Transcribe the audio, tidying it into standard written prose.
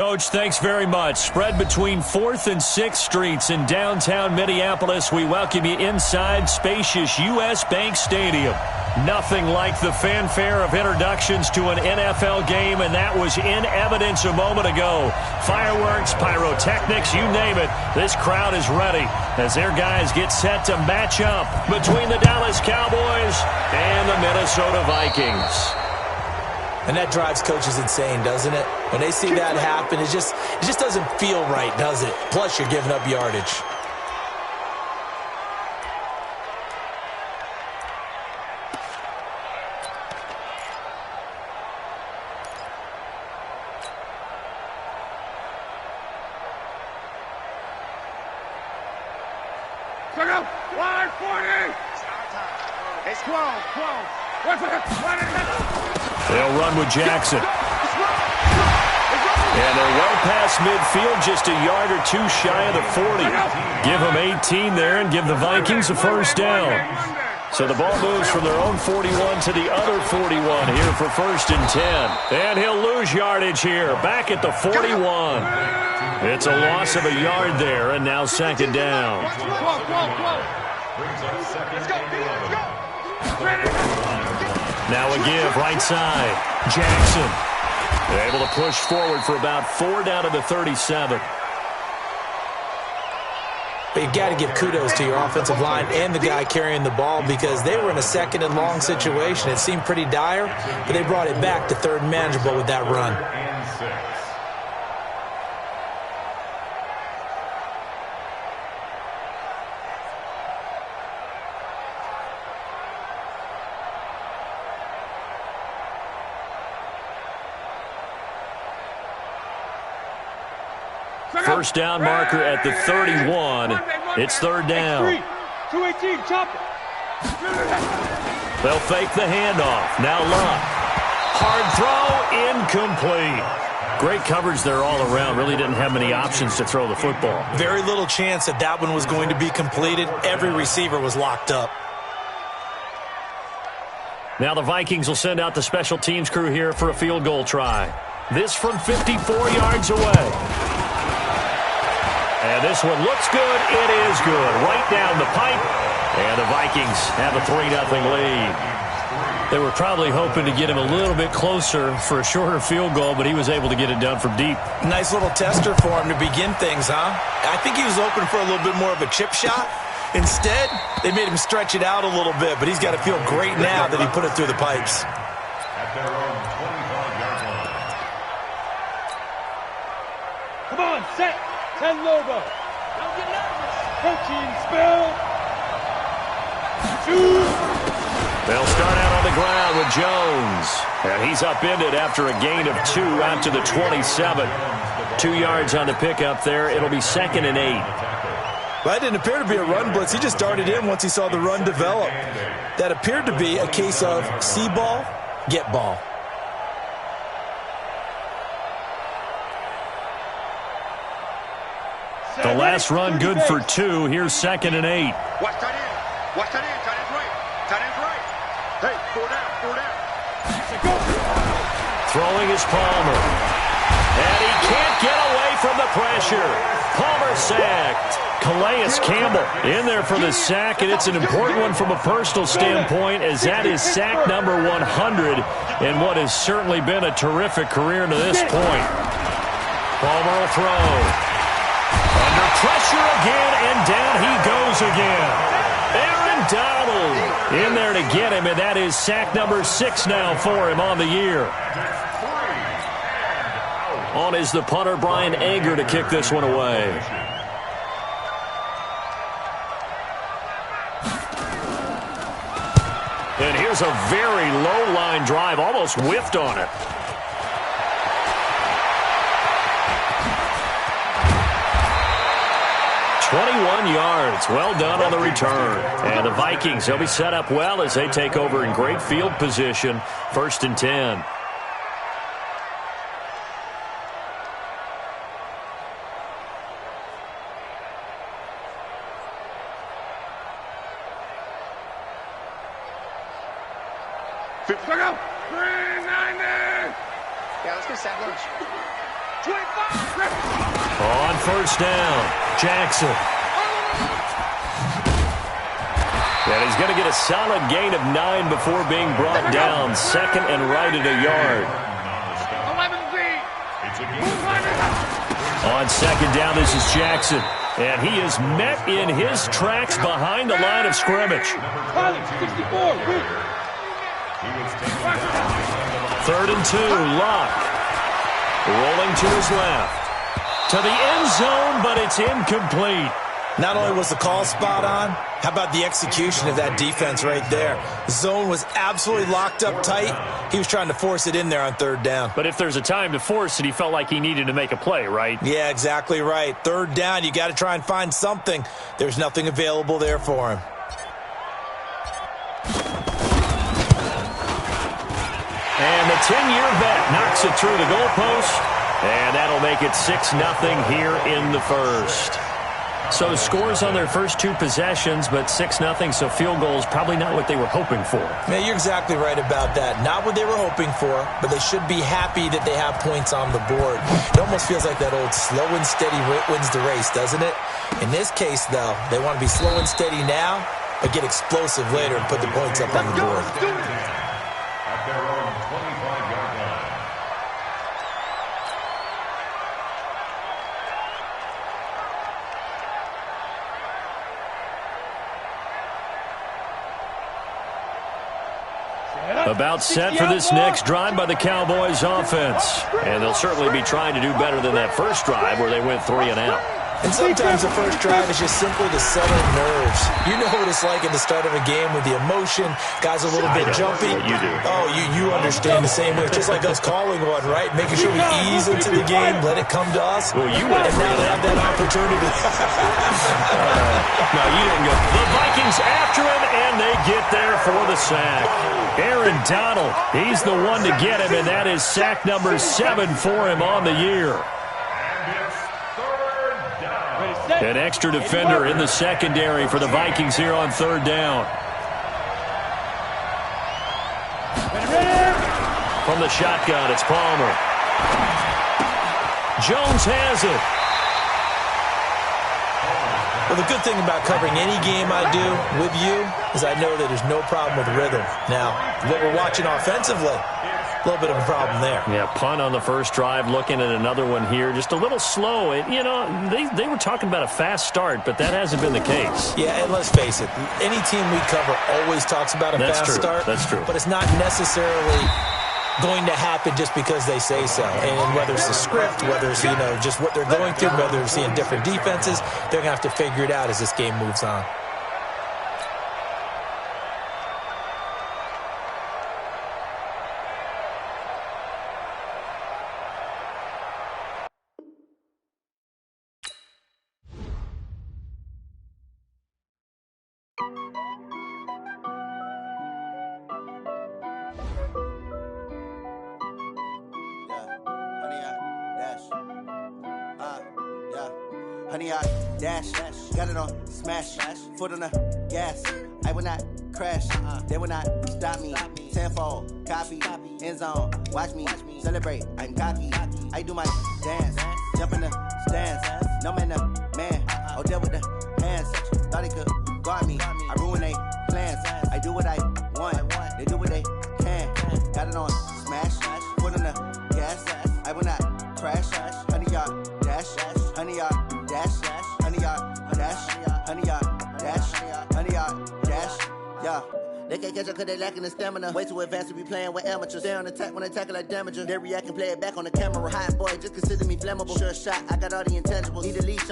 Coach, thanks very much. Spread between 4th and 6th Streets in downtown Minneapolis. We welcome you inside spacious U.S. Bank Stadium. Nothing like the fanfare of introductions to an NFL game, and that was in evidence a moment ago. Fireworks, pyrotechnics, you name it. This crowd is ready as their guys get set to match up between the Dallas Cowboys and the Minnesota Vikings. And that drives coaches insane, doesn't it? When they see that happen, it just doesn't feel right, does it? Plus, you're giving up yardage. Line 40. It's 12. They'll run with Jackson. And they're well past midfield, just a yard or two shy of the 40. Give them 18 there and give the Vikings a first down. So the ball moves from their own 41 to the other 41 here for 1st and 10. And he'll lose yardage here, back at the 41. It's a loss of a yard there, and now 2nd down. Now a give, right side. Jackson. They're able to push forward for about 4 down to the 37. But you've got to give kudos to your offensive line and the guy carrying the ball because they were in a 2nd and long situation. It seemed pretty dire, but they brought it back to 3rd and manageable with that run. First down marker at the 31. It's 3rd down. 218, chop it. They'll fake the handoff. Now Luck. Hard throw, incomplete. Great coverage there all around. Really didn't have many options to throw the football. Very little chance that one was going to be completed. Every receiver was locked up. Now the Vikings will send out the special teams crew here for a field goal try. This from 54 yards away. And this one looks good. It is good. Right down the pipe. And the Vikings have a 3-0 lead. They were probably hoping to get him a little bit closer for a shorter field goal, but he was able to get it done from deep. Nice little tester for him to begin things, huh? I think he was hoping for a little bit more of a chip shot. Instead, they made him stretch it out a little bit, but he's got to feel great now that he put it through the pipes. Come on, set. 10 Lobo. Don't get nervous. Protein spill. 2. They'll start out on the ground with Jones. And he's upended after a gain of 2 out to the 27. 2 yards on the pickup there. It'll be 2nd and 8. Well, that didn't appear to be a run blitz. He just darted in once he saw the run develop. That appeared to be a case of see ball, get ball. The last run good for 2. Here's 2nd and 8. Watch tight end. Watch tight end. Tight end's right. Tight end's right. Hey, 4 down. Throwing is Palmer. And he can't get away from the pressure. Palmer sacked. Calais Campbell in there for the sack, and it's an important one from a personal standpoint as that is sack number 100 in what has certainly been a terrific career to this point. Palmer will throw. Under pressure again, and down he goes again. Aaron Donald in there to get him, and that is sack number 6 now for him on the year. On is the punter, Brian Ager, to kick this one away. And here's a very low-line drive, almost whiffed on it. $21 yards. Well done on the return. And the Vikings, they'll be set up well as they take over in great field position. 1st and 10. Look out! 390! Yeah, let's get set lunch. On first down, Jackson. And he's going to get a solid gain of 9 before being brought down. Second and right at a yard. On second down, this is Jackson. And he is met in his tracks behind the line of scrimmage. 3rd and 2, Locke. Rolling to his left. To the end zone, but it's incomplete. Not only was the call spot on, how about the execution of that defense right there? The zone was absolutely locked up tight. He was trying to force it in there on 3rd down. But if there's a time to force it, he felt like he needed to make a play, right? Yeah, exactly right. 3rd down, you got to try and find something. There's nothing available there for him. And the 10-year vet knocks it through the goalpost. And that'll make it 6-0 here in the first. So scores on their first 2 possessions, but 6-0, so field goals probably not what they were hoping for. Man, you're exactly right about that. Not what they were hoping for, but they should be happy that they have points on the board. It almost feels like that old slow and steady wins the race, doesn't it? In this case, though, they want to be slow and steady now, but get explosive later and put the points up on the board. About set for this next drive by the Cowboys offense. And they'll certainly be trying to do better than that first drive where they went 3 and out. And sometimes the first drive is just simply to settle nerves. You know what it's like at the start of a game with the emotion. Guys are a little bit jumpy. You do. Oh, you understand the same way. Just like us calling one, right? Making sure we ease into the game, let it come to us. Well, you went and now they have that opportunity. No, you didn't go. The Vikings after him, and they get there for the sack. Aaron Donald, he's the one to get him, and that is sack number 7 for him on the year. An extra defender in the secondary for the Vikings here on 3rd down. From the shotgun, it's Palmer. Jones has it. Well, the good thing about covering any game I do with you is I know that there's no problem with rhythm. Now, what we're watching offensively, a little bit of a problem there. Yeah, punt on the first drive, looking at another one here. Just a little slow. You know, they were talking about a fast start, but that hasn't been the case. Yeah, and let's face it, any team we cover always talks about a fast start. That's true. But it's not necessarily going to happen just because they say so. And whether it's the script, whether it's, just what they're going through, whether they're seeing different defenses, they're going to have to figure it out as this game moves on. Honey, I dash, got it on smash, foot on the gas. I will not crash, they will not stop me. Tenfold, copy, end zone, watch me celebrate. I'm cocky, I do my dance, jump in the stands. No man, oh, deal with the hands. Thought he could guard me, I ruin they plans. I do what I want, they do what they can. Got it on smash, foot on the gas. I will not crash, honey, y'all dash, honey, y'all dash, honey, y'all dash, honey, y'all dash, honey, y'all dash, yeah. They can't catch up cause they lacking the stamina. Way too advanced to be playing with amateurs. Stay on attack when they tackle like damager. They react and play it back on the camera. Hot boy, just consider me flammable. Sure shot, I got all the intangibles. Need a leash.